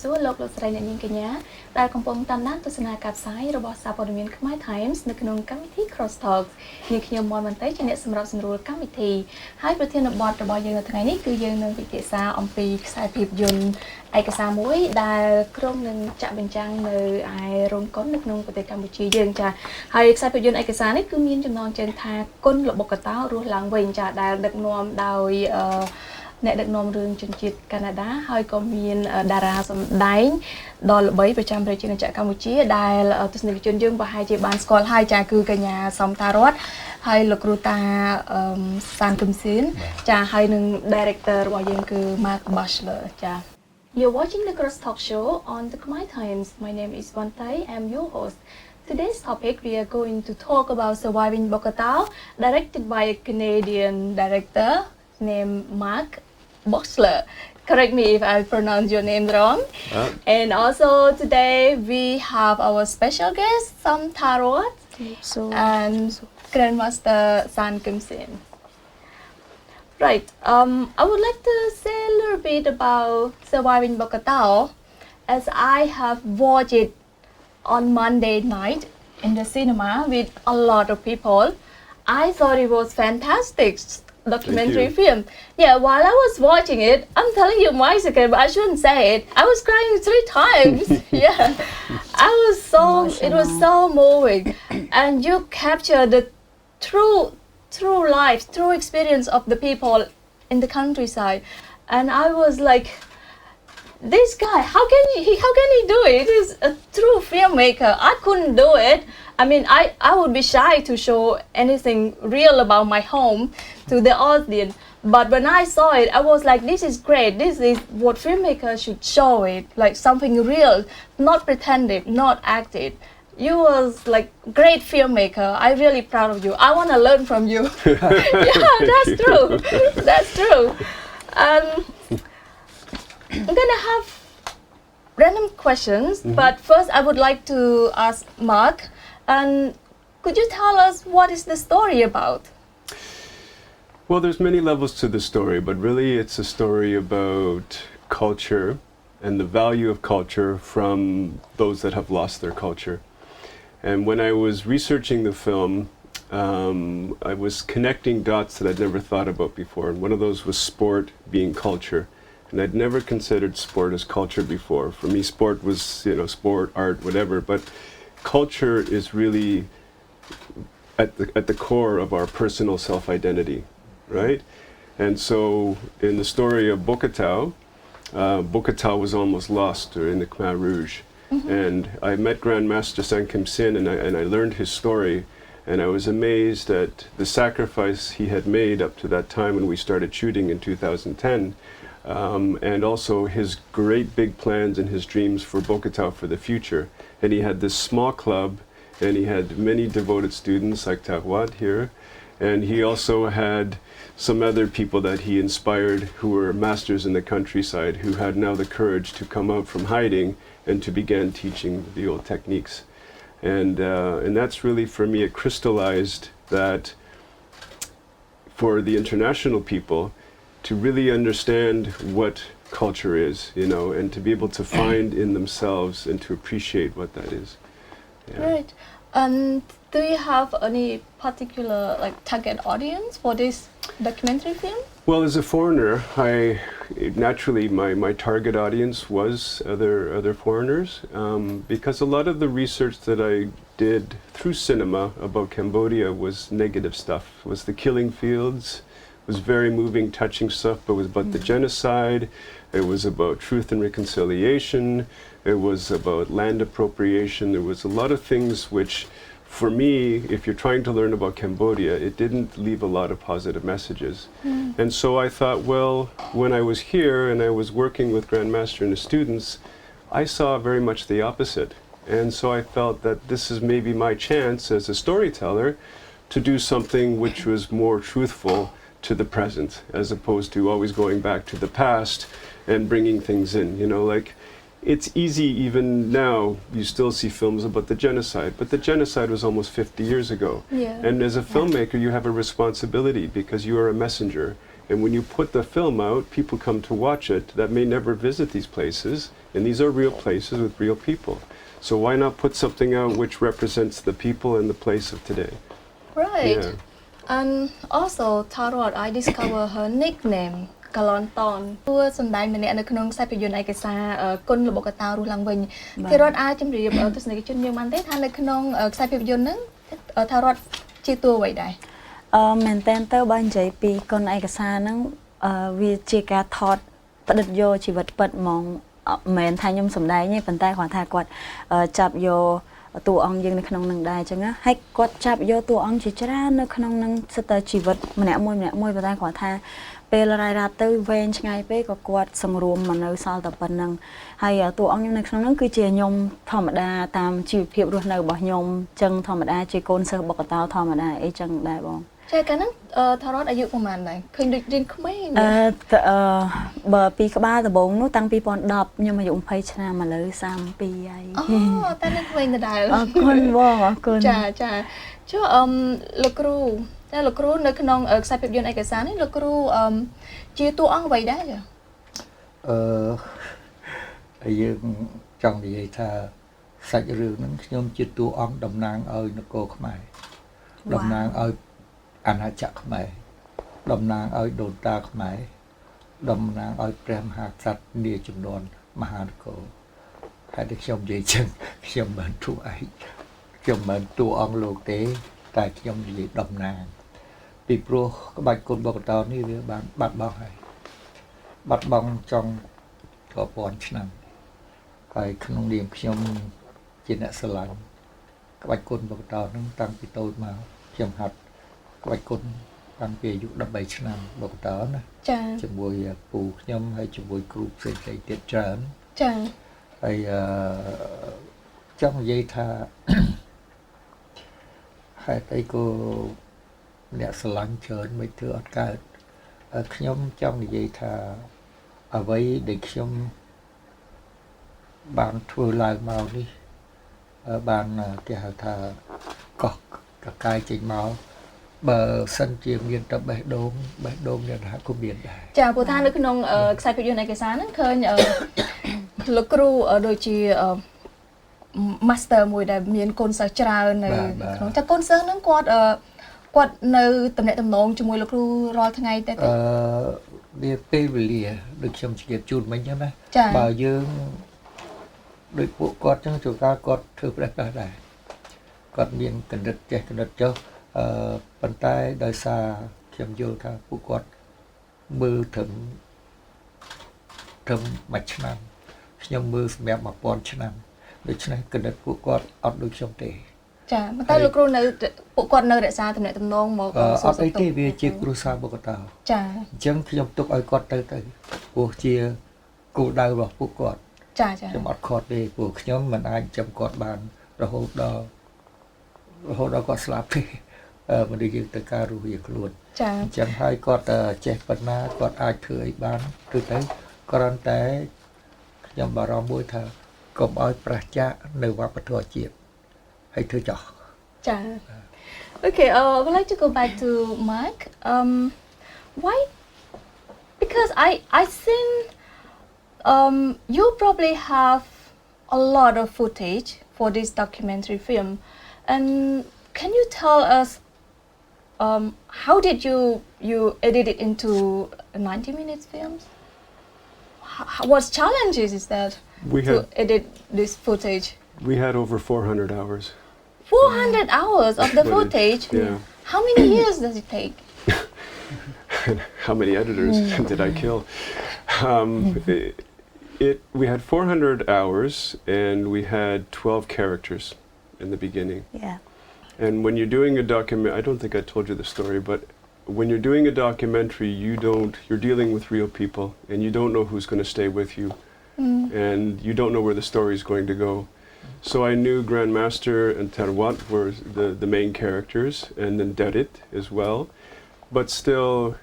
សួរលោកស្រីអ្នកនាងកញ្ញាដែលកំពុងតាមដានទស្សនាការផ្សាយរបស់សារព័ត៌មាន Khmer Times នៅក្នុងកម្មវិធី Cross-Talk នាងខ្ញុំ Morn Vanntey ជាអ្នកសម្របសម្រួលកម្មវិធីហើយប្រធានបទរបស់យើងនៅថ្ងៃនេះគឺយើងនឹងពិភាក្សាអំពីខ្សែភាពយន្តឯកសារមួយដែលក្រុមនឹងចាក់បញ្ចាំងនៅឯរោងកុននៅក្នុងប្រទេសកម្ពុជាយើងចាហើយខ្សែភាពយន្តឯកសារនេះគឺមានចំណងជើងថាគុណរបស់កតោរស់ឡើងវិញចាដែលដឹកនាំដោយអ្នកដឹកនាំរឿងជនជាតិកាណាដាហើយក៏មានតារាសម្ដែងដ៏ល្បីប្រចាំប្រជាជាតិកម្ពុជាដែលទស្សនិកជនយើងប្រហែលជាបានស្គាល់ហើយចាគឺកញ្ញាសំតារតហើយលោកគ្រូតាសានគឹមសៀនចាហើយនឹង director របស់យើងគឺ Mark Bachelor ចា You're watching the Cross-Talk show on the Khmer Times. My name is Vanntey. I'm your host. Today's topic we are going to talk about surviving Bokator, directed by a Canadian director named Mark Bachelor. Correct me if I pronounce your name wrong. And also today we have our special guest, Sam Tarot and Grandmaster San Kim Sin. Right. I would like to say a little bit about surviving Bokator, as I have watched it on Monday night in the cinema with a lot of people. I thought it was fantastic documentary film. Yeah, while I was watching it, I'm telling you my secret, but I shouldn't say it. I was crying 3 times. Yeah, it was so moving, and you capture the true life, true experience of the people in the countryside, and I was like, this guy, how can he do it? He's a true filmmaker. I couldn't do it. I mean, I would be shy to show anything real about my home to the audience. But when I saw it, I was like, this is great. This is what filmmakers should show it, like something real, not pretended, not acted. You was like great filmmaker. I'm really proud of you. I want to learn from you. Yeah, that's true. That's true. I'm gonna have random questions, but first I would like to ask Mark, and could you tell us what is the story about? Well, there's many levels to the story, but really it's a story about culture and the value of culture from those that have lost their culture. And when I was researching the film, I was connecting dots that I'd never thought about before, and one of those was sport being culture. And I'd never considered sport as culture before. For me, sport was, sport, art, whatever, but culture is really at the core of our personal self-identity, right? And so in the story of Bokator, Bokator was almost lost in the Khmer Rouge. And I met Grandmaster San Kim Sin, and I learned his story, and I was amazed at the sacrifice he had made up to that time when we started shooting in 2010. And also his great big plans and his dreams for Bokator for the future. And he had this small club, and he had many devoted students like Tawad here, and he also had some other people that he inspired who were masters in the countryside who had now the courage to come out from hiding and to begin teaching the old techniques. And that's really, for me, it crystallized that for the international people to really understand what culture is, and to be able to find in themselves and to appreciate what that is. Yeah. Right. And do you have any particular target audience for this documentary film? Well, as a foreigner, naturally my target audience was other foreigners, because a lot of the research that I did through cinema about Cambodia was negative stuff. It was the killing fields. It was very moving, touching stuff, but it was about the genocide. It was about truth and reconciliation. It was about land appropriation. There was a lot of things which, for me, if you're trying to learn about Cambodia, it didn't leave a lot of positive messages. And so I thought, well, when I was here and I was working with Grandmaster and his students, I saw very much the opposite. And so I felt that this is maybe my chance as a storyteller to do something which was more truthful to the present, as opposed to always going back to the past and bringing things in. It's easy even now, you still see films about the genocide, but the genocide was almost 50 years ago. Yeah. And as a filmmaker, you have a responsibility because you are a messenger. And when you put the film out, people come to watch it that may never visit these places, and these are real places with real people. So why not put something out which represents the people and the place of today? Right. Yeah. And also, Tarot, I discovered her nickname, Kalonton. ព្រោះសម្ដែងម្នាក់នៅក្នុងខ្សែភាពយន្តឯកសារគុណរបស់កតារស់ឡើងវិញ Tarot អាចជម្រាបទស្សនិកជនយើងបានទេថានៅក្នុងខ្សែភាពយន្តហ្នឹង Tarot ជាតួអ្វីដែរ មែនតើទៅបើនិយាយពីគុណឯកសារហ្នឹងវាជាការថតផ្ដិតយកជីវិតពិតហ្មងមិនមែនថាខ្ញុំសម្ដែងទេប៉ុន្តែគ្រាន់ថាគាត់ចាប់យកតួអង្គយើងនៅក្នុងនឹងដែរអញ្ចឹងហើយគាត់ចាប់យកតួអង្គជាច្រើននៅក្នុងនឹងសិតតែជីវិតម្នាក់មួយប៉ុន្តែគ្រាន់ថាពេលរ៉ាយរ៉ាប់ទៅវែងឆ្ងាយពេកក៏គាត់សង្រួមមកនៅសល់តែប៉ុណ្្នឹងហើយតួអង្គខ្ញុំនៅក្នុងនឹងគឺជាខ្ញុំធម្មតាតាមជីវភាពរស់នៅរបស់ខ្ញុំអញ្ចឹងធម្មតាជាកូនសិស្សបុកតោធម្មតាអីចឹងដែរបង ចាកាលហ្នឹងTarot អាយុប្រហែលដែរឃើញដូចរៀនក្មេងបើពីក្បាលដំបូងនោះតាំងពី2010ខ្ញុំអាយុ20ឆ្នាំឥឡូវ32ហើយអូតែនៅក្មេងដដែលអរគុណបងអរគុណចាចុះលោកគ្រូតែលោកគ្រូនៅក្នុងខ្សែភាពយន្តឯកសារនេះលោកគ្រូជាតួអង្គអ្វីដែរចាយើងចង់និយាយថាសាច់រឿងហ្នឹងខ្ញុំជាតួអង្គតំណាងឲ្យនគរខ្មែរតំណាងឲ្យអាណាចក្រខ្មែរតំណាងឲ្យដូនតាខ្មែរតំណាងឲ្យព្រះមហាក្សត្រនាចំនួនមហានគរហើយតែខ្ញុំនិយាយចឹងខ្ញុំមិនធូរឯងខ្ញុំមិនតួអង្គលោកទេតែខ្ញុំនិយាយតំណាងពីព្រោះក្បាច់គុណបកតោនេះវាបានបាត់បង់ហើយបាត់បង់ចង់រាប់ពាន់ឆ្នាំហើយក្នុងនាមខ្ញុំជាអ្នកស្រឡាញ់ក្បាច់គុណបកតោហ្នឹងតាំងពីតូចមកខ្ញុំហាត់ក្បាច់គុណតាំងពីអាយុ13ឆ្នាំបកតោណាចា៎ជាមួយពូខ្ញុំហើយជាមួយគ្រូផ្សេងៗទៀតច្រើនចា៎ហើយចង់និយាយថាហេតុអីក៏អ្នកស្រឡាញ់ច្រើនមិនធ្វើអត់កើតខ្ញុំចង់និយាយថាអ្វីដែលខ្ញុំបានធ្វើឡើងមកនេះបានគេហៅថាកោះកកាយចេញមកបើសិនជាមានតែបេះដូងអ្នកថាក៏មានដែរចាព្រោះថានៅក្នុងខ្សែភាពយន្តឯកសារហ្នឹងឃើញលោកគ្រូដូចជា master មួយដែលមានកូនសិស្សច្រើននៅក្នុងចាកូនសិស្សហ្នឹងគាត់នៅតំណែងតំណងជាមួយលោកគ្រូរាល់ថ្ងៃតែវាពេលវេលាដូចខ្ញុំជម្រាបជូនមិញហ្នឹងណាបើយើងដូចពួកគាត់ចឹងជួនកាលគាត់ធ្វើផ្ដេសផ្ដាស់ដែរគាត់មានកណិតចេះកណិតចុះប៉ុន្តែដោយសារខ្ញុំយល់ថាពួកគាត់មើលត្រឹមមួយឆ្នាំខ្ញុំមើលសម្រាប់1000ឆ្នាំដូច្នេះកណិតពួកគាត់អត់ដូចខ្ញុំទេចាប៉ុន្តែលោកគ្រូនៅពួកគាត់នៅរក្សាតំណែងតំណងមកអត់អីទេវាជាគ្រួសារបុកតោចាអញ្ចឹងខ្ញុំទុកឲ្យគាត់ទៅព្រោះជាគោលដៅរបស់ពួកគាត់ចាខ្ញុំអត់ខត់ទេព្រោះខ្ញុំមិនអាចចាំគាត់បានរហូតដល់គាត់ស្លាប់ទេមនុស្សយើងទៅការរស់វាខ្លួនចាអញ្ចឹងហើយគាត់ចេះប៉ុណ្ណាគាត់អាចធ្វើអីបានគឺទៅគ្រាន់តែខ្ញុំបារម្ភមួយថាកុំឲ្យប្រឆាចនៅវប្បធម៌ជាតិហើយធ្វើចោះចា Okay, I would like to go back to Mark. Why? Because I seen you probably have a lot of footage for this documentary film, and can you tell us how did you edit it into 90 minutes films? What challenges is that to edit this footage? We had over 400 hours. 400 hours of the footage? Yeah. How many years does it take? How many editors did I kill? We had 400 hours and we had 12 characters in the beginning. Yeah. And when you're doing a document, I don't think I told you the story, but when you're doing a documentary, you're dealing with real people and you don't know who's going to stay with you. And you don't know where the story is going to go. So I knew Grandmaster and Terwat were the main characters, and then Derit as well, but still,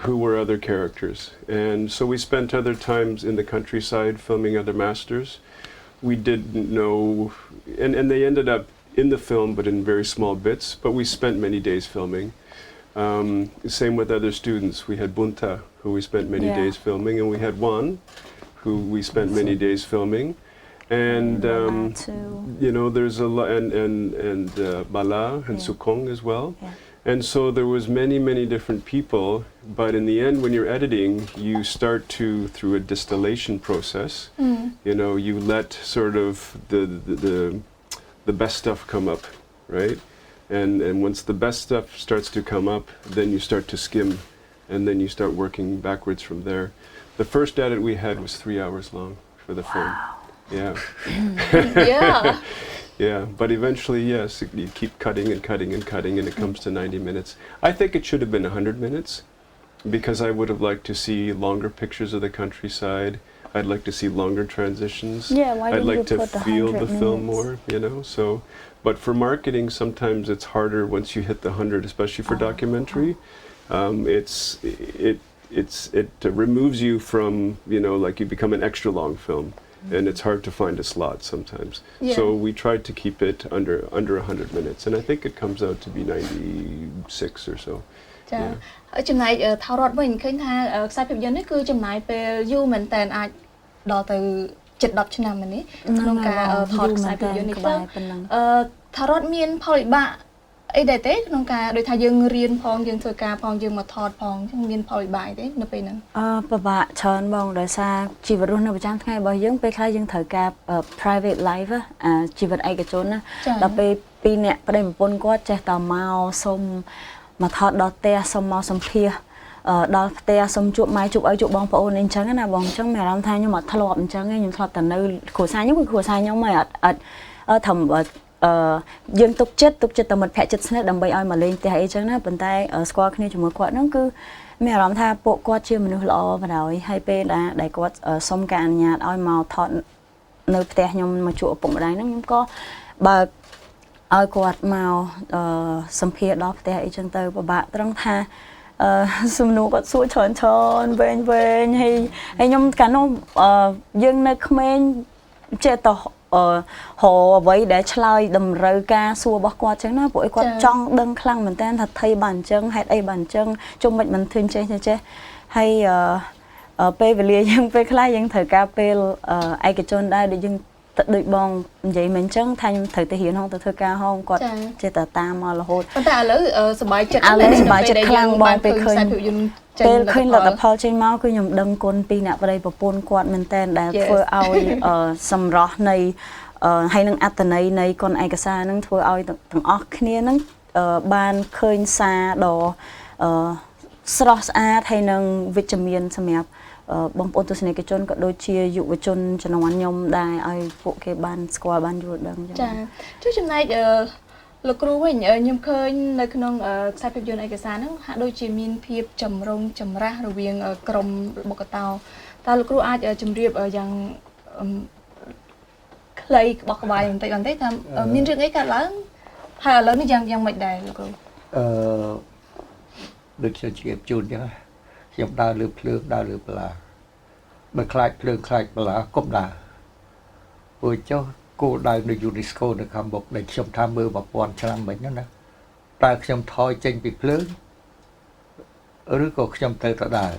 who were other characters? And so we spent other times in the countryside filming other masters. We didn't know, and they ended up in the film, but in very small bits, but we spent many days filming. Same with other students. We had Bunta, who we spent many Yeah. days filming, and we had Juan, who we spent many days filming. And you know, there's a lot, and Bala and Yeah. Sukong as well. Yeah. And so there was many different people, but in the end, when you're editing, you start to, through a distillation process, you know, you let sort of the best stuff come up, right? And once the best stuff starts to come up, then you start to skim, and then you start working backwards from there. The first edit we had was 3 hours long for the film. Yeah. Yeah. Yeah, but eventually, yes, you keep cutting and cutting and cutting, and it comes to 90 minutes. I think it should have been 100 minutes, because I would have liked to see longer pictures of the countryside. I'd like to see longer transitions. Yeah, why I'd didn't like you to put the feel 100 the film minutes? more, you know. So, but for marketing, sometimes it's harder once you hit the 100, especially for documentary. It removes you from, you know, like you become an extra long film. And it's hard to find a slot sometimes. Yeah. So we tried to keep it under 100 minutes, and I think it comes out to be 96 or so. ចាចំណែកថតរត់វិញឃើញថាខ្សែភាពយន្តនេះគឺចំណាយពេលយូរមែនតើអាចដល់ទៅជិត10ឆ្នាំនេះក្នុងការថតខ្សែភាពយន្តនេះទៅថតរត់មានផលវិបាកអីដែរទេក្នុងការដូចថាយើងរៀនផងយើងធ្វើការផងយើងមកថតផងអញ្ចឹងមានផលវិបាកអីទេនៅពេលហ្នឹងពិបាកច្រើនបងដោយសារជីវិតរស់នៅប្រចាំថ្ងៃរបស់យើងពេលខ្លះយើងត្រូវការ private life ជីវិតឯកជនណាដល់ពេលពីរអ្នកប្តីប្រពន្ធគាត់ចេះតែមកសុំមកថតដល់ផ្ទះសុំមកសម្ភាសដល់ផ្ទះសុំជួបម៉ែជួបឪជួបបងប្អូនអីអញ្ចឹងណាបងអញ្ចឹងមានអារម្មណ៍ថាខ្ញុំអត់ធ្លាប់អញ្ចឹងទេខ្ញុំធ្លាប់តែនៅគ្រួសារខ្ញុំគឺគ្រួសារខ្ញុំហើយអត់ធំយើងទុកចិត្តតែមិត្តភក្តិជិតស្និទ្ធដើម្បីឲ្យមកលេងផ្ទះអីចឹងណាប៉ុន្តែស្គាល់គ្នាជាមួយគាត់ហ្នឹងគឺមានអារម្មណ៍ថាពួកគាត់ជាមនុស្សល្អបណ្ដោយហើយពេលដែលគាត់សុំការអនុញ្ញាតឲ្យមកថតនៅផ្ទះខ្ញុំមកជួបឪពុកម្ដាយហ្នឹងខ្ញុំក៏បើកឲ្យគាត់មកសម្ភាសដល់ផ្ទះអីចឹងទៅពិបាកត្រង់ថាសំណួរគាត់សួរច្រើនវែងហើយខ្ញុំកាលនោះយើងនៅក្មេងចេះតែហៅអ្វីដែលឆ្លើយតម្រូវការសួររបស់គាត់ចឹងណាពួកគាត់ចង់ដឹងខ្លាំងមែនតើថាថៃបានអញ្ចឹងហេតុអីបានអញ្ចឹងជុំមិនមិនធឿនចេះហើយពេលវេលាយើងពេលខ្លះយើងត្រូវការពេលឯកជនដែរដូចយើងដូចបងនិយាយមិនអញ្ចឹងថាខ្ញុំត្រូវទៅរៀនហងទៅធ្វើការហងគាត់ចេះតែតាមមករហូតប៉ុន្តែឥឡូវសប្បាយចិត្តខ្លាំងបងពេលឃើញពេលឃើញលទ្ធផលចេញមកគឺខ្ញុំដឹងគុណពីអ្នកប្តីប្រពន្ធគាត់មែនតើដែលធ្វើឲ្យសម្រស់នៃហើយនឹងអត្តន័យនៃគុណឯកសារនឹងធ្វើឲ្យទាំងអស់គ្នានឹងបានឃើញសារដ៏ស្រស់ស្អាតហើយនឹងវិជ្ជមានសម្រាប់បងប្អូនទស្សនិកជនក៏ដូចជាយុវជនជំនាន់ខ្ញុំដែរឲ្យពួកគេបានស្គាល់បានយល់ដឹងចឹងចាចុះចំណែកលោកគ្រូវិញខ្ញុំឃើញនៅក្នុងខ្សែភាពយន្តឯកសារហ្នឹងហាក់ដូចជាមានភាពចម្រុងចម្រាស់រវាងក្រុមបុកតោតើលោកគ្រូអាចជម្រាបយ៉ាងខ្លីក្បោះក្បាយបន្តិចថាមានរឿងអីកើតឡើងហើយឥឡូវនេះយ៉ាងម៉េចដែរលោកគ្រូដូចខ្ញុំជម្រាបជូនចឹងខ្ញុំដើរលើភ្លើងដើរលើបលាបើខ្លាចភ្លើងខ្លាចបលាកុំដើរព្រោះចុះគោលដៅនៃ UNESCO នៅខាងមុខដែលខ្ញុំថាមើល1000ឆ្នាំមិញហ្នឹងណាតើខ្ញុំថយចេញពីភ្លើងឬក៏ខ្ញុំទៅដើរ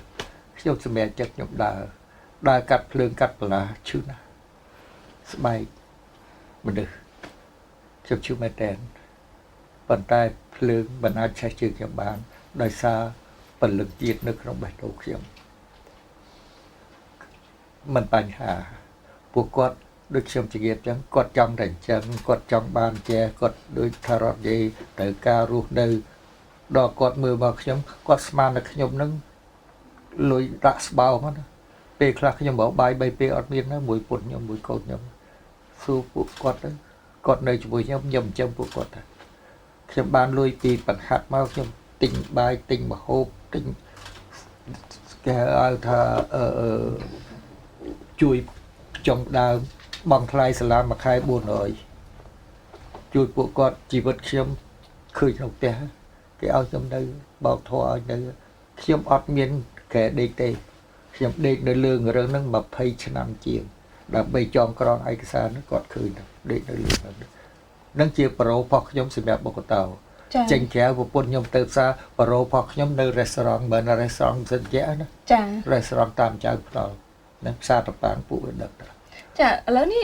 ខ្ញុំសម្រេចចិត្តខ្ញុំដើរកាត់ភ្លើងកាត់បលាឈឺណាស់ស្បែកមនុស្សខ្ញុំឈឺមែនតើប៉ុន្តែភ្លើងមិនអាចឆេះជើងខ្ញុំបានដោយសារពលឹកជាតិនៅក្នុងបេះដូងខ្ញុំមិនបញ្ហាពួកគាត់ដូចខ្ញុំជម្រាបចឹងគាត់ចង់តែអញ្ចឹងគាត់ចង់បានចេះគាត់ដូចថារត់និយាយត្រូវការរស់នៅដល់គាត់មើលមកខ្ញុំគាត់ស្មានតែខ្ញុំនឹងលុយដាក់ស្បោងណាពេលខ្លះខ្ញុំបោបាយ3ពេលអត់មានណាមួយពុតខ្ញុំមួយកូនខ្ញុំសួរពួកគាត់ទៅគាត់នៅជាមួយខ្ញុំខ្ញុំចិញ្ចឹមពួកគាត់ទៅខ្ញុំបានលុយពីបង្ហាត់មកខ្ញុំទិញបាយទិញម្ហូបទិញគេហៅថាជួយចង់ដើមបងថ្លៃសាលាមួយខែ400ជួយពួកគាត់ជីវិតខ្ញុំឃើញក្នុងផ្ទះគេឲ្យខ្ញុំនៅបោកធေါ်ឲ្យនៅខ្ញុំអត់មានកែដេកទេខ្ញុំដេកនៅលើរឹងហ្នឹង20ឆ្នាំជាងដើម្បីចងក្រងឯកសារហ្នឹងគាត់ឃើញដេកនៅលើហ្នឹងជាប្រូរបស់ខ្ញុំសម្រាប់បុកតោ ចា ចេញក្រៅប្រពន្ធខ្ញុំទៅផ្សារបរោផកខ្ញុំនៅ restaurant បើនៅ restaurant សិនជាណា ចា restaurant តាមចៅផ្ដាល់នឹងផ្សារតប៉ាងពួកវាដឹកទៅ ចាឥឡូវនេះ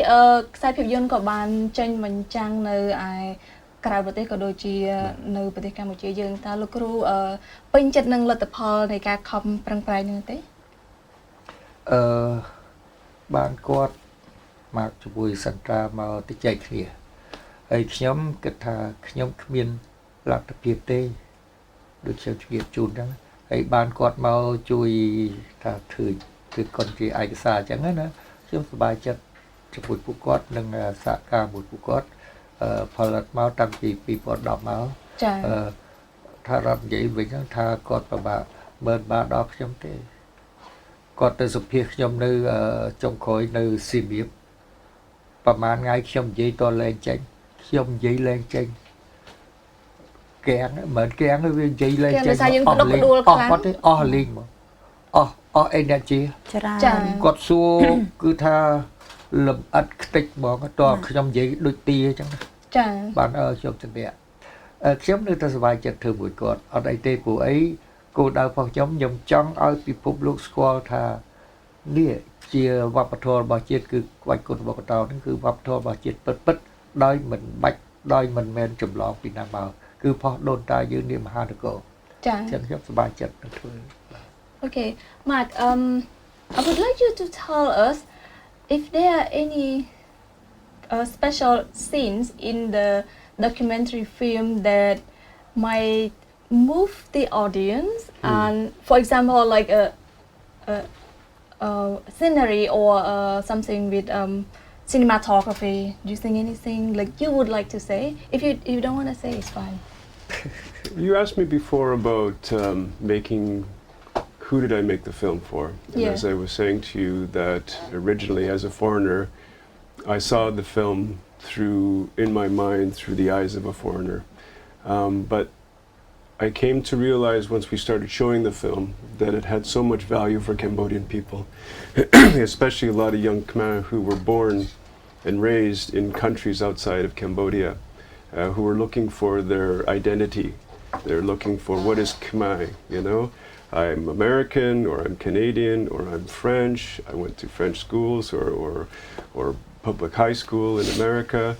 ខ្សែភាពយន្តក៏បានចេញបញ្ចាំងនៅឯក្រៅប្រទេសក៏ដូចជានៅប្រទេសកម្ពុជាយើងតើលោកគ្រូពេញចិត្តនឹងលទ្ធផលនៃការខំប្រឹងប្រែងនេះទេ បានគាត់មកជាមួយសិនត្រាមកទៅចែកគ្នាហើយខ្ញុំគិតថាខ្ញុំគ្មានលទ្ធភាពទេដូចខ្ញុំជម្រាបជូនចឹងហើយបានគាត់មកជួយថាធ្វើគឺគាត់ជាឯកសារចឹងណាខ្ញុំសប្បាយចិត្តជាមួយពួកគាត់និងសហការមួយពួកគាត់ផលិតមកតាំងពី2010មក ចា ថារត់និយាយវិញហ្នឹងថាគាត់ប្របាមើលបានដល់ខ្ញុំទេគាត់ទៅសុភាខ្ញុំនៅចុងក្រោយនៅសៀមរាបប្រហែលថ្ងៃខ្ញុំនិយាយតលែងចេញខ្ញុំនិយាយលែងចេញកៀងមិនកៀងវានិយាយលែងចេញអស់គាត់ទេអស់លីងមកអស់ energy ចា គាត់សួរគឺថាលំអិតខ្ទេចហ្មងតើខ្ញុំនិយាយដូចទីអញ្ចឹង ចា បានខ្ញុំជំរាបខ្ញុំនៅតែសប្បាយចិត្តធ្វើមួយគាត់អត់អីទេព្រោះអីគោលដៅរបស់ខ្ញុំចង់ឲ្យពិភពលោកស្គាល់ថានេះជាវប្បធម៌របស់ជាតិគឺក្បាច់គុណវប្បធម៌ហ្នឹងគឺវប្បធម៌របស់ជាតិពិតដោយមិនបាច់ដោយមិនមែនចម្លងពីណាមកគឺផុសដូនតាយើងនេះមហានគរ ចា ខ្ញុំសប្បាយចិត្តនឹងធ្វើ Okay Mark I would like you to tell us if there are any special scenes in the documentary film that might move the audience and for example like a scenery or something with cinematography. Do you think anything like you would like to say? If you don't want to say, it's fine. You asked me before about making. Who did I make the film for? And Yeah. as I was saying to you, that originally as a foreigner, I saw the film in my mind through the eyes of a foreigner. But I came to realize once we started showing the film that it had so much value for Cambodian people, especially a lot of young Khmer who were born and raised in countries outside of Cambodia, who were looking for their identity. They're looking for what is Khmer, you know? I'm American, or I'm Canadian, or I'm French. I went to French schools or public high school in America.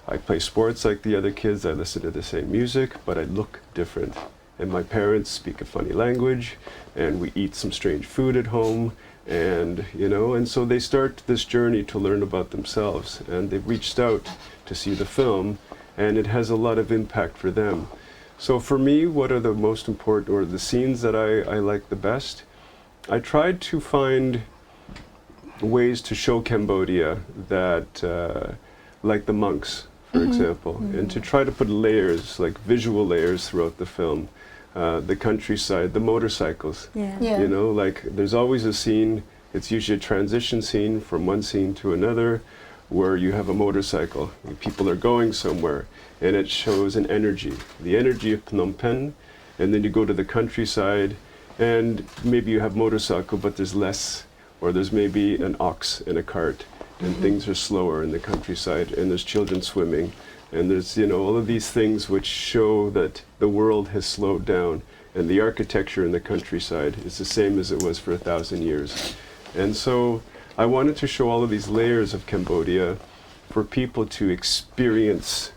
I play sports like the other kids. I listen to the same music, but I look different. And my parents speak a funny language, and we eat some strange food at home, and and so they start this journey to learn about themselves, and they've reached out to see the film, and it has a lot of impact for them. So for me, what are the most important, or the scenes that I like the best? I tried to find ways to show Cambodia that, like the monks, for example, and to try to put layers, like visual layers throughout the film. The countryside, the motorcycles, Yeah. you know, like there's always a scene, it's usually a transition scene from one scene to another, where you have a motorcycle, and people are going somewhere, and it shows an energy, the energy of Phnom Penh, and then you go to the countryside, and maybe you have motorcycle, but there's less, or there's maybe an ox in a cart, and things are slower in the countryside, and there's children swimming, and there's all of these things which show that the world has slowed down, and the architecture in the countryside is the same as it was for 1,000 years. And so I wanted to show all of these layers of Cambodia for people to experience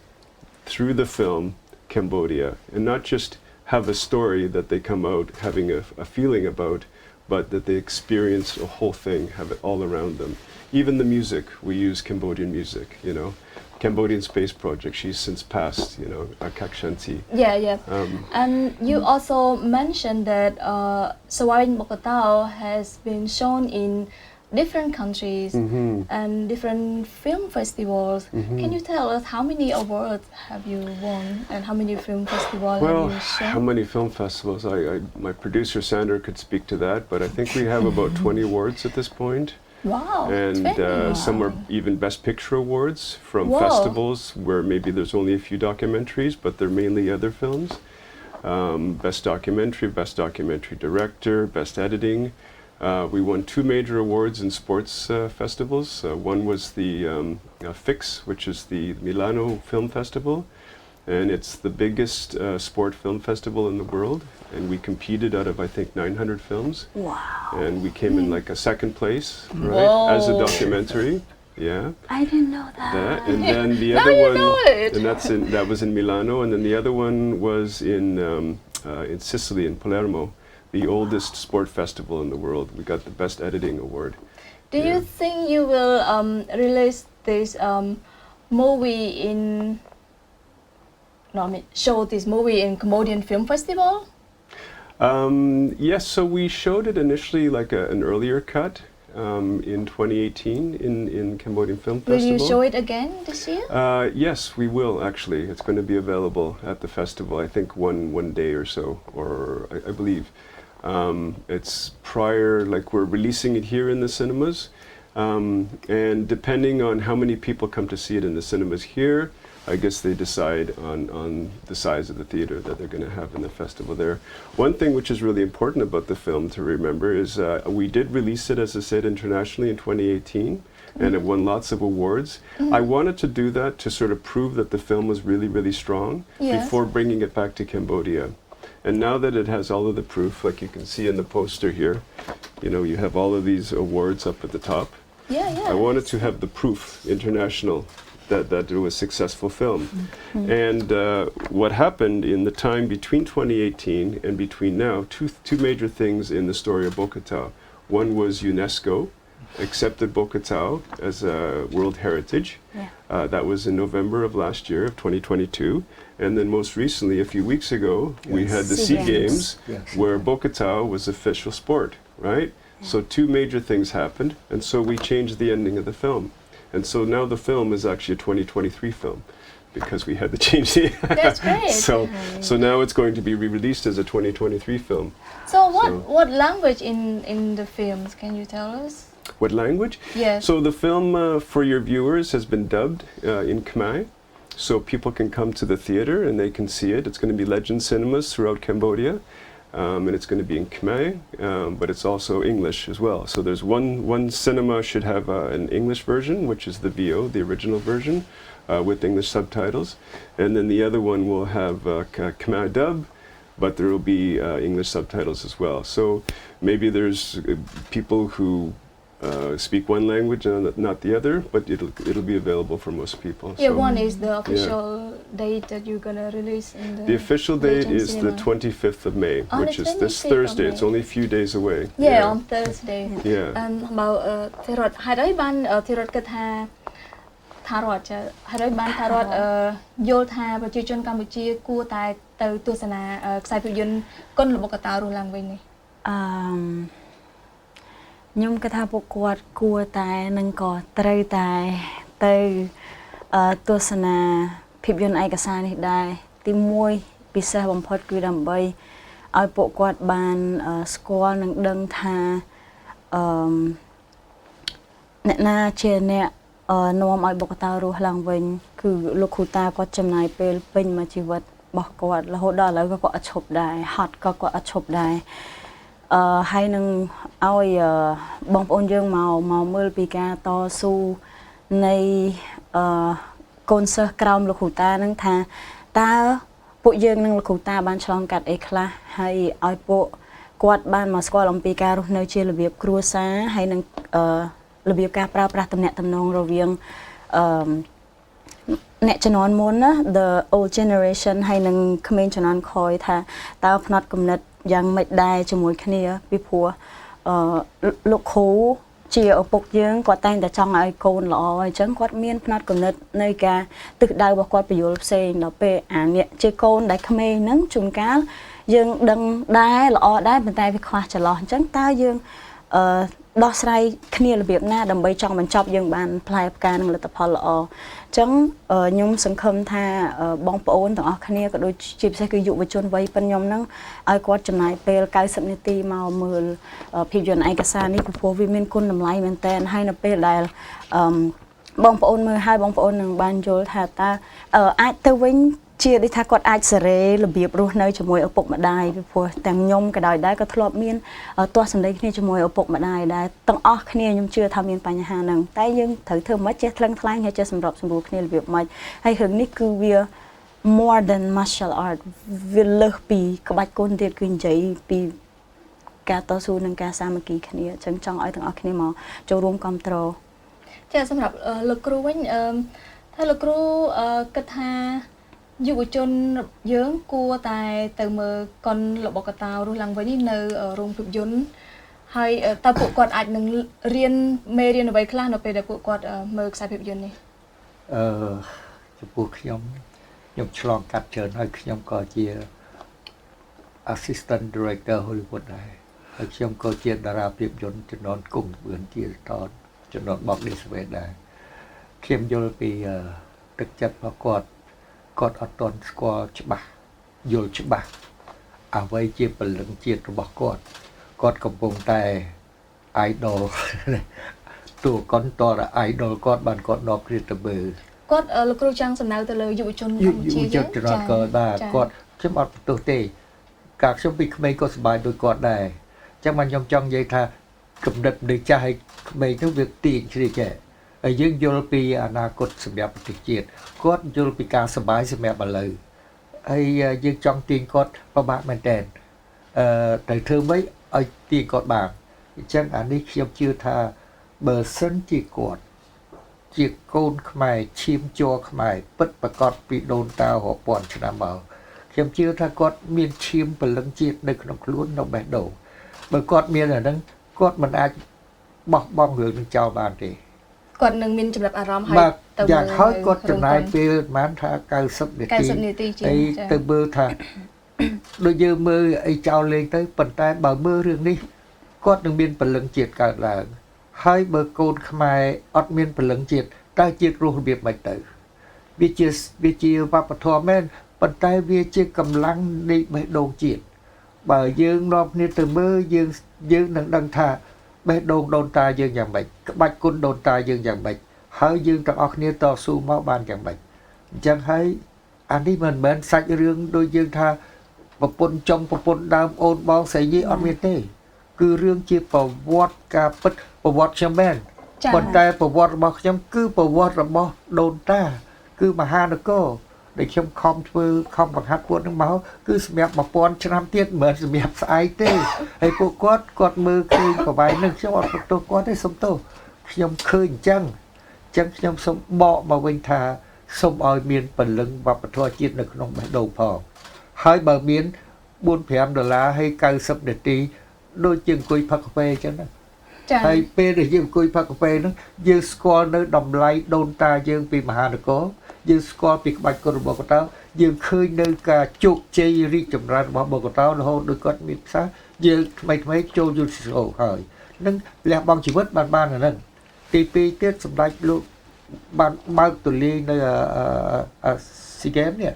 through the film Cambodia, and not just have a story that they come out having a feeling about, but that they experience a whole thing, have it all around them. Even the music, we use Cambodian music, Cambodian Space Project, she's since passed, Akak Shanti. Yeah. And you also mentioned that Surviving Bokator has been shown in different countries and different film festivals. Can you tell us how many awards have you won and how many film festivals Well, have you shown? how many film festivals? My producer Sandra could speak to that, but I think we have about 20 awards at this point. Wow, And 20. some are even Best Picture awards from Whoa. festivals where maybe there's only a few documentaries, but they're mainly other films. Best documentary director, best editing. We won 2 major awards in sports festivals. One was the FIX, which is the Milano Film Festival, and it's the biggest sport film festival in the world. And we competed out of, I think, 900 films. Wow. And we came in like a second place, right, as a documentary. Yeah. I didn't know that. And then the Now other you one, know it. and that was in Milano, and then the other one was in Sicily, in Palermo, the oldest sport festival in the world. We got the best editing award. Do you think you will release this movie in? No, I mean show this movie in Cambodian Film Festival? Yes, so we showed it initially like an earlier cut in 2018 in Cambodian Film Festival. Will you show it again this year? Yes, we will actually. It's going to be available at the festival, I think one day or so, or I believe. It's prior, like we're releasing it here in the cinemas, and depending on how many people come to see it in the cinemas here, I guess they decide on the size of the theater that they're going to have in the festival there. One thing which is really important about the film to remember is we did release it, as I said, internationally in 2018, and it won lots of awards. I wanted to do that to sort of prove that the film was really, really strong before bringing it back to Cambodia. And now that it has all of the proof, like you can see in the poster here, you know, you have all of these awards up at the top. Yeah. I wanted to have the proof, international, that it was a successful film. And what happened in the time between 2018 and between now, two major things in the story of Bokator. One was UNESCO accepted Bokator as a World Heritage. That was in November of last year, of 2022. And then most recently, a few weeks ago, we had the Sea Games, where Bokator was official sport, right? So two major things happened, and so we changed the ending of the film. And so now the film is actually a 2023 film because we had to change the That's great. So now it's going to be re-released as a 2023 film. So what language in the films, can you tell us? What language? Yes. So the film for your viewers has been dubbed in Khmer, so people can come to the theater and they can see it. It's going to be Legend Cinemas throughout Cambodia. And it's going to be in Khmer, but it's also English as well. So there's one cinema should have an English version, which is the VO, the original version, with English subtitles. And then the other one will have Khmer dub, but there will be English subtitles as well. So maybe there's people who speak one language and not the other, but it'll be available for most people. Yeah, so one is the official date that you're gonna release in the. The official date is the 25th of May, which is this Thursday. It's only a few days away. Yeah, on Thursday. Yeah. បើទីរដ្ឋហេតុអីបានទីរដ្ឋគិតថារដ្ឋចាហេតុអីបានថារដ្ឋយល់ថាប្រជាជនកម្ពុជាគួរតែទៅទស្សនាខ្សែភាពយន្តគុនរបស់កតារស់ឡើងវិញនេះ ខ្ញុំគិតថាពួកគាត់គួរតែនឹងក៏ត្រូវតែទៅទស្សនាភាពយន្តឯកសារនេះដែរទី1ពិសេសបំផុតគឺដើម្បីឲ្យពួកគាត់បានស្គាល់និងដឹងថាអ្នកណាជាអ្នកនាំឲ្យបុគ្គតារស់ឡើងវិញគឺលោកគ្រូតាគាត់ចំណាយពេលពេញមួយជីវិតរបស់គាត់រហូតដល់ឥឡូវក៏គាត់អត់ឈប់ដែរហត់ក៏គាត់អត់ឈប់ដែរហើយនឹងឲ្យបងប្អូនយើងមកមើលពីការតស៊ូនៃកូនសិស្សក្រោមលោកគ្រូតានឹងថាតើពួកយើងនឹងលោកគ្រូតាបានឆ្លងកាត់អីខ្លះហើយឲ្យពួកគាត់បានមកស្គាល់អំពីការរស់នៅជារបៀបគ្រួសារហើយនឹងរបៀបការប្រើប្រាស់ទំនាក់ទំនងរវាងអ្នកជំនាន់មុនណា the old generation ហើយនឹងក្មេងជំនាន់ក្រោយថាតើផ្នត់គំនិតយ៉ាងម៉េចដែរជាមួយគ្នាពីព្រោះលោកគ្រូជាឪពុកយើងគាត់តែងតែចង់ឲ្យកូនល្អអញ្ចឹងគាត់មានផ្នត់គំនិតនៃការទិសដៅរបស់គាត់ពយល់ផ្សេងដល់ពេលអានេះជាកូនដែលក្មេងហ្នឹងជួនកាលយើងដឹងដែរល្អដែរប៉ុន្តែវាខ្វះចន្លោះអញ្ចឹងតើយើងដោះស្រាយគ្នារបៀបណាដើម្បីចង់បញ្ចប់យើងបានផ្លែផ្កានឹងលទ្ធផលល្អអញ្ចឹងខ្ញុំសង្ឃឹមថាបងប្អូនទាំងអស់គ្នាក៏ដូចជាពិសេសគឺយុវជនវ័យប៉ុនខ្ញុំហ្នឹងឲ្យគាត់ចំណាយពេល90នាទីមកមើលភាពយន្តឯកសារនេះព្រោះវាមានគុណតម្លៃមែនតើហើយនៅពេលដែលបងប្អូនមើលហើយបងប្អូននឹងបានយល់ថាតើអាចទៅវិញជាដូចថាគាត់អាចសេរីរបៀបរស់នៅជាមួយឪពុកម្ដាយពីព្រោះទាំងខ្ញុំក៏ដោយដែរក៏ធ្លាប់មានទាស់សម្ដីគ្នាជាមួយឪពុកម្ដាយដែរទាំងអស់គ្នាខ្ញុំជឿថាមានបញ្ហាហ្នឹងតែយើងត្រូវធ្វើមិនចេះថ្លឹងថ្លែងហើយចេះសម្របសម្រួលគ្នារបៀបម៉េចហើយរឿងនេះគឺវា more than martial art វាលើសពីក្បាច់គុនទៀតគឺនិយាយពីការតស៊ូនិងការសាមគ្គីគ្នាអញ្ចឹងចង់ឲ្យទាំងអស់គ្នាមកចូលរួមគ្រប់គ្រង ចាសម្រាប់លោកគ្រូវិញថាលោកគ្រូគិតថាយុវជនយើងគួរតែទៅមើលកុនរបស់កតារស់ឡើងវិញនៅរោងភាពយន្តហើយតើពួកគាត់អាចនឹងរៀនមេរៀនអ្វីខ្លះនៅពេលដែលពួកគាត់មើលខ្សែភាពយន្តនេះចំពោះខ្ញុំឆ្លងកាត់ច្រើនហើយខ្ញុំក៏ជា assistant director Hollywood ដែរហើយខ្ញុំក៏ជាតារាភាពយន្តជំនាន់គង់វឿនជាតជំនាន់បកនេះស្វេតដែរខ្ញុំយល់ពីទឹកចិត្តរបស់គាត់អត់ទាន់ស្គាល់ច្បាស់យល់ច្បាស់អ្វីជាពលឹងជាតិរបស់គាត់កំពុងតែ idol តួកុនតរ idol គាត់បានគាត់នាំគ្នាទៅមើលគាត់លោកគ្រូចង់សំដៅទៅលើយុវជនកម្ពុជាយើងចា៎បាទគាត់ខ្ញុំអត់បន្ទោសទេកាលខ្ញុំពីក្មេងក៏សប្បាយដូចគាត់ដែរអញ្ចឹងមកខ្ញុំចង់និយាយថាកំណត់នៃចាស់ឲ្យក្មេងនោះវាទាញជ្រៀកដែរហើយយើងយល់ពីអនាគតសម្រាប់ប្រទេសជាតិគាត់យល់ពីការសប្បាយសម្រាប់ឥឡូវហើយយើងចង់ទាញគាត់ពិបាកមែនតើទៅធ្វើម៉េចឲ្យទាញគាត់បានអញ្ចឹងអានេះខ្ញុំជឿថាបើសិនជាគាត់ជាកូនខ្មែរឈាមជ័រខ្មែរពិតប្រកបពីដូនតារាប់ពាន់ឆ្នាំមកខ្ញុំជឿថាគាត់មានឈាមពលឹងជាតិនៅក្នុងខ្លួននៅបេះដូងបើគាត់មានអាហ្នឹងគាត់មិនអាចបោះបង់រឿងនឹងចោលបានទេគាត់នឹងមានចំណាប់អារម្មណ៍ហើយទៅយ៉ាងហើយគាត់ចំណាយពេលប្រហែលថា90នាទីហើយទៅមើលថាដូចយើងមើលអីចោលលេងទៅប៉ុន្តែបើមើលរឿងនេះគាត់នឹងមានពលឹងជាតិកើតឡើងហើយបើកូនខ្មែរអត់មានពលឹងជាតិតើជាតិរស់របៀបម៉េចទៅវាជាវប្បធម៌មែនប៉ុន្តែវាជាកម្លាំងនៃបេះដូងជាតិបើយើងនាំគ្នាទៅមើលយើងនឹងដឹងថាបេះដូងដូនតាយើងយ៉ាងម៉េចក្បាច់គុនដូនតាយើងយ៉ាងម៉េចហើយយើងទាំងអស់គ្នាតស៊ូមកបានយ៉ាងម៉េចអញ្ចឹងហើយអានេះមិនមែនសាច់រឿងដូចយើងថាប្រពន្ធចុងប្រពន្ធដើមអូនបងស្រីយីអត់មានទេគឺរឿងជាប្រវត្តិការពិតប្រវត្តិខ្ញុំមែនប៉ុន្តែប្រវត្តិរបស់ខ្ញុំគឺប្រវត្តិរបស់ដូនតាគឺមហានគរដែលខ្ញុំខំបង្ហាត់ពួកនឹងមកគឺសម្រាប់1000ឆ្នាំទៀតមិនមែនសម្រាប់ស្អែកទេហើយពួកគាត់មើលឃើញប្រវាយនឹងខ្ញុំអត់បន្ទោសគាត់ទេសុំទោសខ្ញុំឃើញអញ្ចឹងខ្ញុំសូមបកមកវិញថាសូមឲ្យមានពលឹងវប្បធម៌ជាតិនៅក្នុងបេះដូងផងហើយបើមាន$4-5ហើយ90នាទីដូចជាអង្គុយផឹកកាហ្វេអញ្ចឹងណាហើយពេលដែលយើងអង្គុយផឹកកាហ្វេហ្នឹងយើងស្គាល់នៅតម្លៃដូនតាយើងពីមហានគរយើងស្គាល់ពីក្បាច់គុនរបស់គាត់យើងឃើញនៅការជោគជ័យរីកចម្រើនរបស់បុគ្គលរហូតដូចគាត់មានផ្សារយើងថ្មីចូលយុទ្ធសាស្ត្រហើយនឹងលះបង់ជីវិតបានអាហ្នឹងទី2ទៀតសម្ដេចលោកបានបើកទូលាយនៅស៊ីហ្គេមនេះ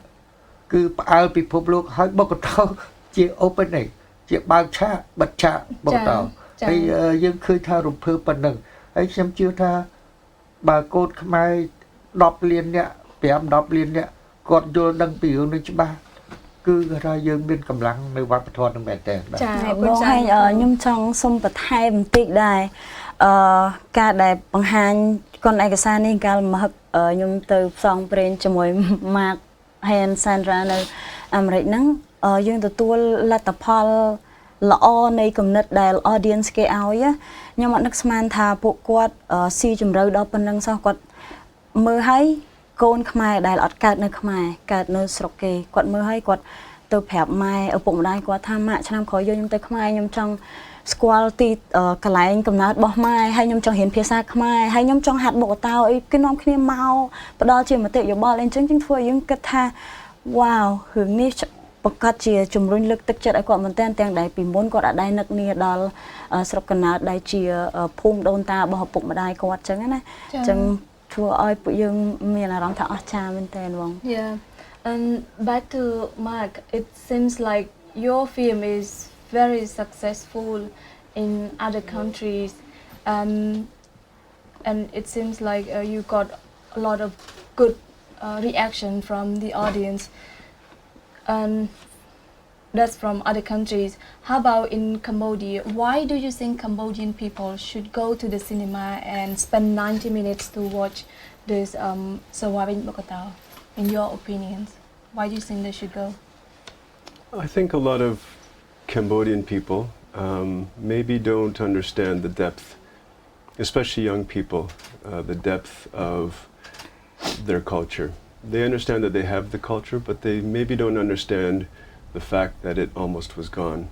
គឺផ្អើលពិភពលោកហើយបុគ្គលជា opening ជាបើកឆាកបិទឆាកបុគ្គលហើយយើងឃើញថារំភើបប៉ុណ្ណឹងហើយខ្ញុំជឿថាបើកូនខ្មែរ10លានអ្នក5-10លានអ្នកគាត់យល់ដឹងពីរឿងនេះច្បាស់គឺថាយើងមានកម្លាំងនៅវប្បធម៌នឹងមែនតើបាទចា៎បងហើយខ្ញុំចង់សុំបន្ថែមបន្តិចដែរការដែលបង្ហាញកុនឯកសារនេះកាលមកខ្ញុំទៅផ្សងព្រេងជាមួយ Mark Hand Sandra នៅអាមេរិកហ្នឹងយើងទទួលលទ្ធផលល្អនៃគំនិតដែល audience គេឲ្យខ្ញុំអត់នឹកស្មានថាពួកគាត់ស៊ីជម្រៅដល់ប៉ុណ្្នឹងសោះគាត់មើលហើយកូនខ្មែរដែលអត់កើតនៅខ្មែរកើតនៅស្រុកគេគាត់មើលហើយគាត់ទៅប្រាប់ម៉ែឪពុកម្ដាយគាត់ថាម៉ាក់ឆ្នាំក្រោយយកខ្ញុំទៅខ្មែរខ្ញុំចង់ស្គាល់ទីកន្លែងកំណើតរបស់ម៉ែហើយខ្ញុំចង់រៀនភាសាខ្មែរហើយខ្ញុំចង់ហាត់បុកតោអីគេនាំគ្នាមកផ្ដល់ជាមតិយោបល់អីចឹងធ្វើឲ្យយើងគិតថាវ៉ាវរឿងនេះប្រកាសជាជំរុញលើកទឹកចិត្តឲ្យគាត់មែនតើទាំងដែលពីមុនគាត់អាចដែរនឹកនាដល់ស្រុកកណ្ដាលដែលជាភូមិដូនតារបស់ឪពុកម្ដាយគាត់ចឹងណាចឹងធ្វើឲ្យពួកយើងមានអារម្មណ៍ថាអស្ចារ្យមែនតើបង Yeah and back to Mark it seems like your film is very successful in other countries and it seems like you got a lot of good reaction from the audience and that's from other countries. How about in Cambodia? Why do you think Cambodian people should go to the cinema and spend 90 minutes to watch this Surviving Bokator, in your opinions? Why do you think they should go? I think a lot of Cambodian people maybe don't understand the depth, especially young people, the depth of their culture. They understand that they have the culture, but they maybe don't understand the fact that it almost was gone.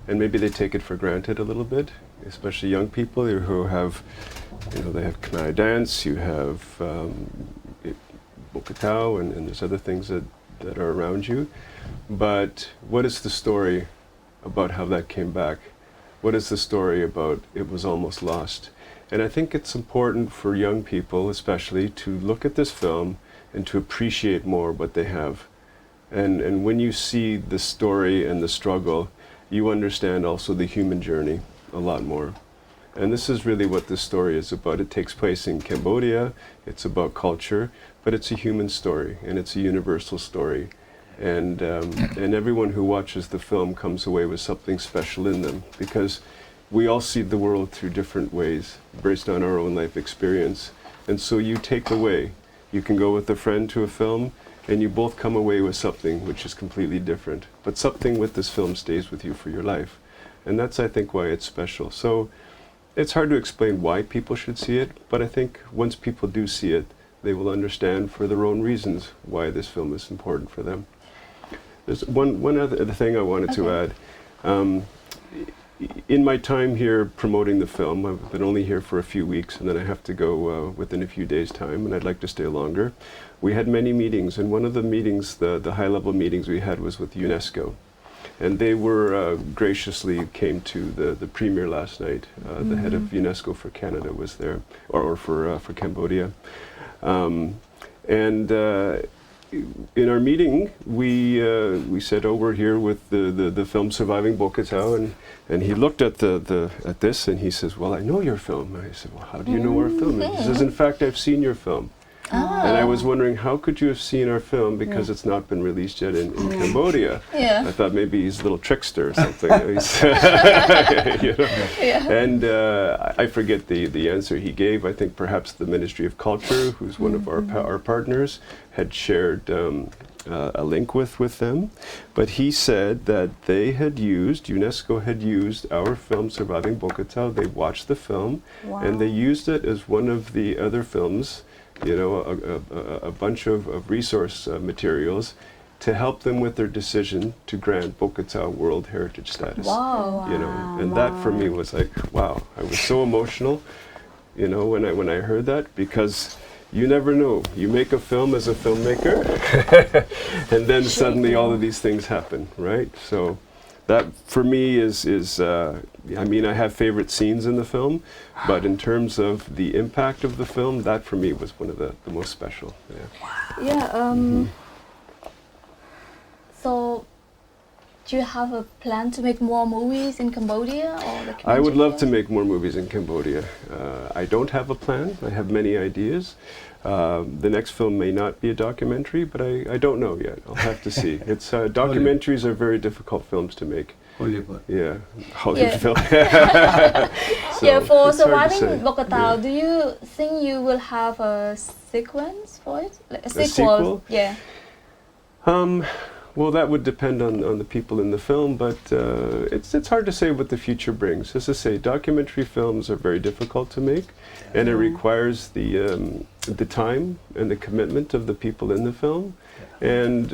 And maybe they take it for granted a little bit, especially young people who have, they have Khmer dance, you have Bokator, and there's other things that are around you. But what is the story about how that came back? What is the story about it was almost lost? And I think it's important for young people especially to look at this film and to appreciate more what they have. And when you see the story and the struggle, you understand also the human journey a lot more. And this is really what this story is about. It takes place in Cambodia, it's about culture, but it's a human story and it's a universal story. And everyone who watches the film comes away with something special in them, because we all see the world through different ways based on our own life experience. And so you take away, you can go with a friend to a film and you both come away with something which is completely different, but something with this film stays with you for your life. And that's, I think, why it's special. So it's hard to explain why people should see it, but I think once people do see it, they will understand for their own reasons why this film is important for them. There's one other thing I wanted to add. In my time here promoting the film, I've been only here for a few weeks, and then I have to go within a few days' time, and I'd like to stay longer. We had many meetings, and one of the meetings, the high-level meetings we had, was with UNESCO. And they were graciously came to the premiere last night. The head of UNESCO for Canada was there, or for Cambodia. In our meeting, we said, "Oh, we're here with the film Surviving Bokator," and he looked at at this and he says, "Well, I know your film." And I said, "Well, how do you know our film?" And he says, "In fact, I've seen your film." And I was wondering, how could you have seen our film, because it's not been released yet in Cambodia? Yeah. I thought maybe he's a little trickster or something. And I forget the answer he gave. I think perhaps the Ministry of Culture, who's one of our partners, had shared a link with them. But he said that UNESCO had used our film Surviving Bokator. They watched the film, and they used it as one of the other films, a bunch of resource materials to help them with their decision to grant Bokator World Heritage status. Wow. And that for me was like, wow. I was so emotional, when I heard that, because you never know. You make a film as a filmmaker, and then suddenly all of these things happen, right? So that for me is I have favorite scenes in the film, but in terms of the impact of the film, that for me was one of the most special. Yeah. So, do you have a plan to make more movies in Cambodia, or I would love to make more movies in Cambodia. I don't have a plan. I have many ideas. The next film may not be a documentary, but I don't know yet. I'll have to see. It's documentaries are very difficult films to make. Hollywood. Yeah, Hollywood film. For it's hard to Surviving say. Bokator, do you think you will have a sequence for it? Like a sequel? sequel? Yeah. Well, that would depend on the people in the film, but it's hard to say what the future brings. As I say, documentary films are very difficult to make, and it requires the time and the commitment of the people in the film. And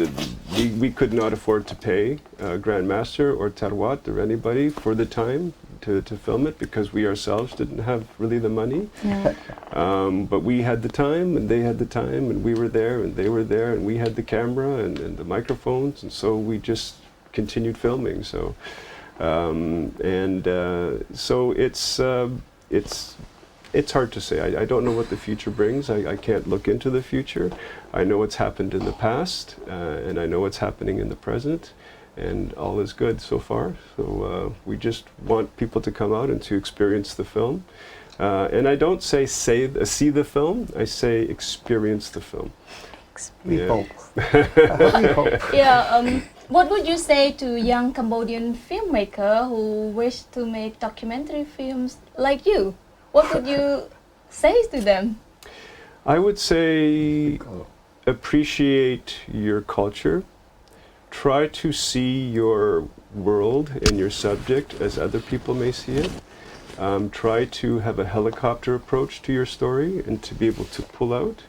we could not afford to pay Grandmaster or Tarwat or anybody for the time to film it, because we ourselves didn't have really the money. But we had the time, and they had the time, and we were there, and they were there, and we had the camera and the microphones, and so we just continued filming. So, so it's hard to say. I don't know what the future brings. I can't look into the future. I know what's happened in the past, and I know what's happening in the present, and all is good so far. So we just want people to come out and to experience the film. And I don't say see the film, I say experience the film. We hope. What would you say to young Cambodian filmmaker who wish to make documentary films like you? What would you say to them? I would say appreciate your culture. Try to see your world and your subject as other people may see it. Try to have a helicopter approach to your story and to be able to pull out.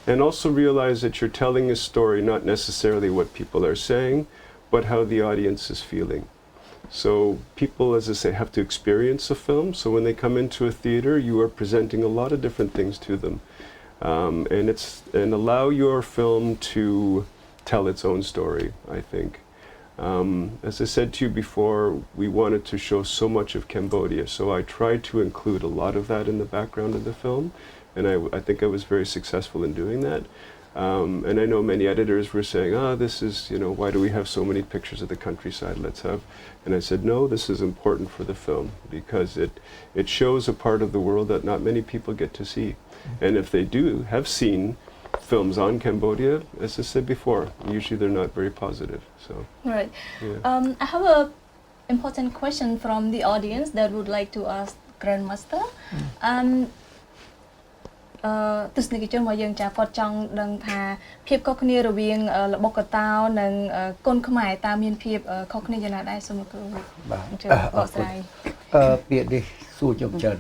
And also realize that you're telling a story, not necessarily what people are saying, but how the audience is feeling. So people, as I say, have to experience a film. So when they come into a theater, you are presenting a lot of different things to them. And allow your film to tell its own story, I think. As I said to you before, we wanted to show so much of Cambodia, so I tried to include a lot of that in the background of the film, and I think I was very successful in doing that. And I know many editors were saying, this is, why do we have so many pictures of the countryside? Let's have, and I said, no, this is important for the film, because it shows a part of the world that not many people get to see. And if they have seen films on Cambodia, as I said before, usually they're not very positive. So right. Yeah. I have a important question from the audience that would like to ask Grandmaster. ទស្សនិកជនរបស់យើងចាគាត់ចង់ដឹងថាភាពខុសគ្នារវាងរបស់កតោនិងគុនខ្មែរតើមានភាពខុសគ្នាយ៉ាងណាដែរសូមលោកគ្រូជួយបកស្រាយពាក្យនេះសួរខ្ញុំច្រើន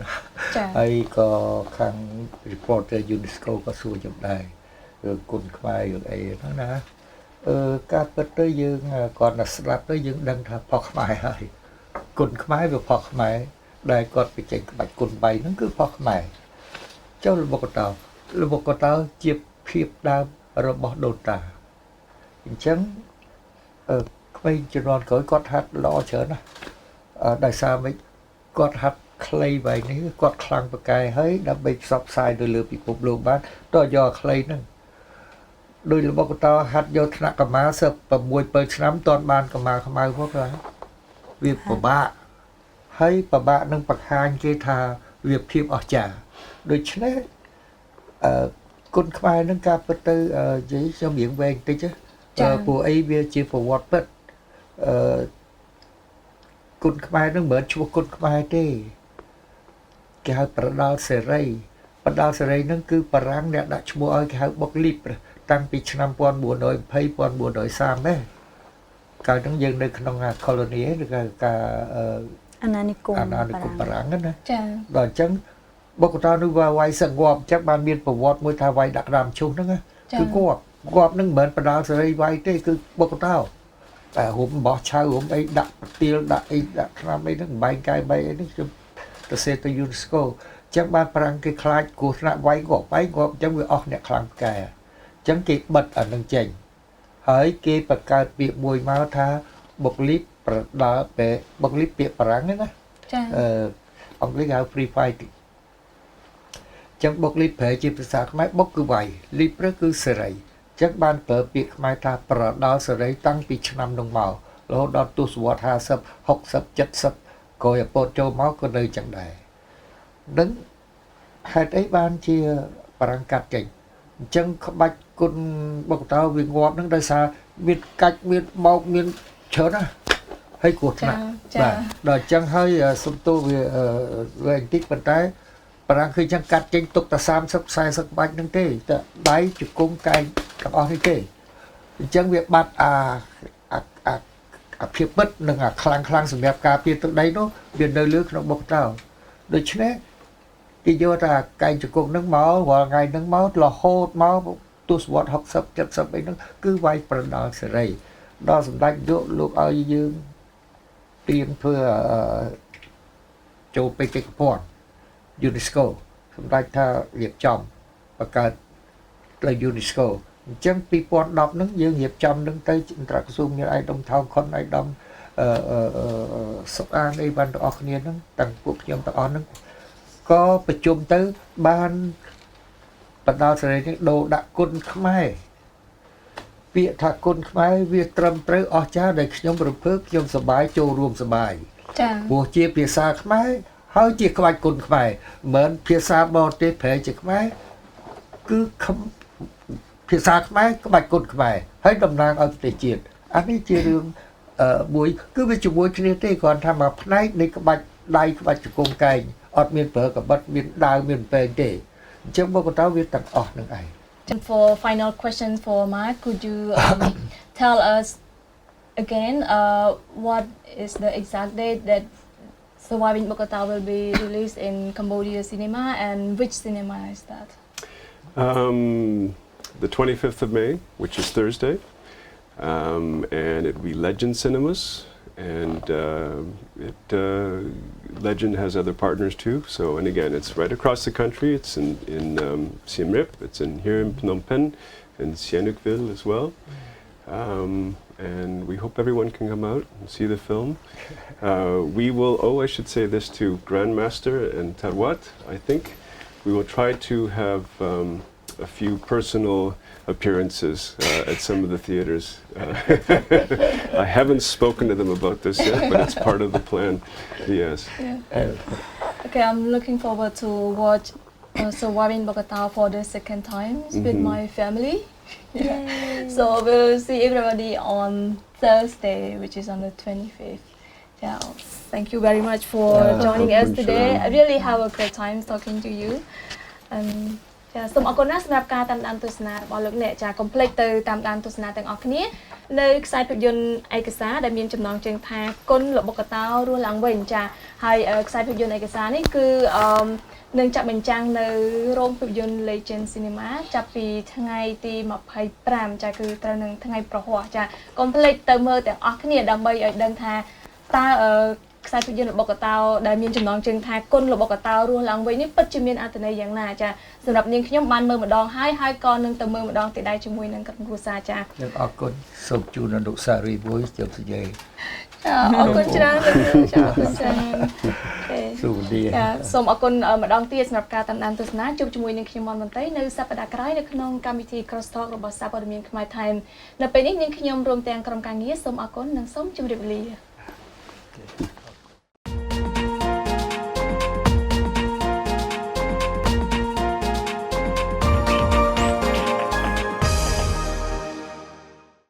ហើយក៏ខាង reporter UNESCO ក៏សួរខ្ញុំដែរគុនខ្មែររឿងអីហ្នឹងណាការពិតទៅយើងគាត់តែស្ដាប់ទៅយើងដឹងថាផុសខ្មែរហើយគុនខ្មែរវាផុសខ្មែរដែលគាត់បញ្ចេញក្បាច់គុន3ហ្នឹងគឺផុសខ្មែរចុះរបស់កតោជាភាពដើមរបស់ដូនតាអញ្ចឹងក្មេងជំនាន់ក្រោយគាត់ហាត់ល្អច្រើនណាស់ដោយសារមិនគាត់ហាត់ខ្លីវែងនេះគាត់ខ្លាំងប្រកែហើយដើម្បីផ្សព្វផ្សាយទៅលើពិភពលោកបានតើយកខ្លីហ្នឹងដោយរបស់កតោហាត់យកថ្នាក់កម្មាសិប6 7ឆ្នាំតន់បានកម្មាខ្មៅមកគាត់វាពិបាកហើយពិបាកនឹងបង្ហាញគេថាវាភាពអស្ចារ្យដូច្នេះគុនខ្មែរនឹងការពិតទៅនិយាយខ្ញុំរៀងវែងតិចព្រោះអីវាជាប្រវត្តិពិតគុនខ្មែរនឹងមិនមែនឈ្មោះគុនខ្មែរទេគេហៅប្រដាល់សេរីនឹងគឺបារាំងអ្នកដាក់ឈ្មោះឲ្យគេហៅបុកលីបតាំងពីឆ្នាំ1920 1930ដែរកាលហ្នឹងយើងនៅក្នុង colony ឬក៏ការអាណានិគមបារាំងណាចា៎ដល់អញ្ចឹងបុកតោនោះវាយសឹកងាប់អញ្ចឹងបានមានប្រវត្តិមួយថាវាយដាក់ក្តាមឈូសហ្នឹងគឺងាប់នឹងមិនមែនបដាល់សេរីវាយទេគឺបុកតោតែហូបបោះឆៅហូបអីដាក់ទៀលដាក់អីដាក់ថ្នាំអីហ្នឹងបែងកាយបែងអីនេះខ្ញុំទៅសេទៅ UNESCO អញ្ចឹងបានប្រាំងគេខ្លាចគ្រោះថ្នាក់វាយងាប់អញ្ចឹងវាអស់អ្នកខ្លាំងកែអញ្ចឹងគេបិទអានឹងចេញហើយគេបង្កើតពាក្យមួយមកថាបុកលីបប្រដាល់បុកលីបពាក្យបារាំងណាចា៎អង់គ្លេសហៅ free fighting ចឹងបុកលីបប្រែជាភាសាខ្មែរបុកគឺវាយលីបគឺសេរីចឹងបានប្រើពាក្យខ្មែរថាប្រដាល់សេរីតាំងពីឆ្នាំនោះមករហូតដល់ទសវត្ស50 60 70ក្រោយអពតចូលមកក៏នៅចឹងដែរនឹងហេតុអីបានជាបារាំងកាត់ចេញអញ្ចឹងក្បាច់គុនបុកតោវាងាប់នឹងដោយសារមានកាច់មានបោកមានច្រើនណាហើយគ្រោះថ្នាក់បាទដល់អញ្ចឹងហើយសុំទោសវាបន្តិចប៉ុន្តែបារាំងគឺចឹងកាត់ចេញទុកតែ30 40ក្បាច់ហ្នឹងទេតែដៃជង្គង់កែងទាំងអស់នេះទេអញ្ចឹងវាបាត់អាភាពពិតនិងអាខ្លាំងសម្រាប់ការពារទឹកដីនោះវានៅលើក្នុងបុកតោដូច្នេះគេយកតែកែងជង្គង់ហ្នឹងមករាល់ថ្ងៃហ្នឹងមករហូតមកទសវត្ស60 70អីហ្នឹងគឺវាយប្រដាល់សេរីដល់សម្ដេចលោកឲ្យយើងទៀមធ្វើចូលបេតិកភណ្ឌUNESCO សម្ដេចថារៀបចំបង្កើតទៅ UNESCO អញ្ចឹង2010ហ្នឹងយើងរៀបចំនឹងទៅអន្តរក្រសួងមានឯកឧត្តមថោងខុនឯកឧត្តមសុកអាងអីបានទាំងអស់គ្នាហ្នឹងទាំងពួកខ្ញុំទាំងអស់ហ្នឹងក៏ប្រជុំទៅបានបដាល់សេរីនេះដូរដាក់គុនខ្មែរពាក្យថាគុនខ្មែរវាត្រឹមត្រូវអស្ចារ្យដែលខ្ញុំរំភើបខ្ញុំសប្បាយចូលរួមសប្បាយចា៎ព្រោះជាភាសាខ្មែរហើយជាក្បាច់គុនខ្មែរមិនភាសាបរទេសប្រែជាខ្មែរគឺភាសាខ្មែរក្បាច់គុនខ្មែរហើយតំណាងឲ្យប្រទេសជាតិអានេះជារឿងមួយគឺវាជាមួយគ្នាទេគ្រាន់ថាមកផ្នែកនៃក្បាច់ដៃក្បាច់ជង្គង់កែងអត់មានប្រើកបិតមានដាវមានពេងទេអញ្ចឹងមកបន្តវាទាំងអស់នឹងឯង And for final question for Mark, could you tell us again what is the exact date that Surviving Bokator will be released in Cambodia cinema, and which cinema is that? The 25th of May, which is Thursday, and it will be Legend Cinemas, and Legend has other partners too. So, and again, it's right across the country. It's in Siem Reap. It's here in Phnom Penh, in Sihanoukville as well. And we hope everyone can come out and see the film. We will, I should say this to Grandmaster and Tarwat, I think. We will try to have a few personal appearances at some of the theaters. I haven't spoken to them about this yet, but it's part of the plan. Yes. Yeah. Okay, I'm looking forward to watch Surviving Bokator for the second time with my family. Yeah. So we'll see everybody on Thursday, which is on the 25th. Yeah. Thank you very much for joining us today. I really have a great time talking to you. Yeah, សូមអរគុណណាស់សម្រាប់ការតាមដានទស្សនារបស់លោកអ្នកចាកុំភ្លេចទៅតាមដានទស្សនាទាំងអស់គ្នានៅខ្សែភាពយន្តឯកសារដែលមានចំណងជើងថាគុណរបស់បកតោរស់ឡើងវិញចាហើយខ្សែភាពយន្តឯកសារនេះគឺនឹងចាក់បញ្ចាំងនៅរោងភាពយន្ត Legend Cinema ចាប់ពីថ្ងៃទី25ចាគឺត្រូវនឹងថ្ងៃប្រហ័សចាកុំភ្លេចទៅមើលទាំងអស់គ្នាដើម្បីឲ្យដឹងថាតើខ្សែភាពយន្តរបស់បកតោដែលមានចំណងជើងថាគុណរបស់បកតោរស់ឡើងវិញនេះពិតជាមានអត្ថន័យយ៉ាងណាចាសម្រាប់នាងខ្ញុំបានមើលម្ដងហើយក៏នឹងទៅមើលម្ដងទៀតដែរជាមួយនឹងក្រុមគ្រួសារចាយើងអរគុណសូមជូនអនុស្សាវរីយ៍មួយជម្រាបសួរអរគុណច្រើនចាអរគុណច្រើនសូមលាសូមអរគុណម្ដងទៀតសម្រាប់ការតាមដានទស្សនាជួបជាមួយនឹងខ្ញុំមនមន្ត្រីនៅសប្តាហ៍ក្រោយនៅក្នុងកម្មវិធី Cross-Talk របស់សារព័ត៌មានខ្មែរ Time នៅពេលនេះនាងខ្ញុំរួមទាំងក្រុមការងារសូមអរគុណនិងសូមជម្រាបលា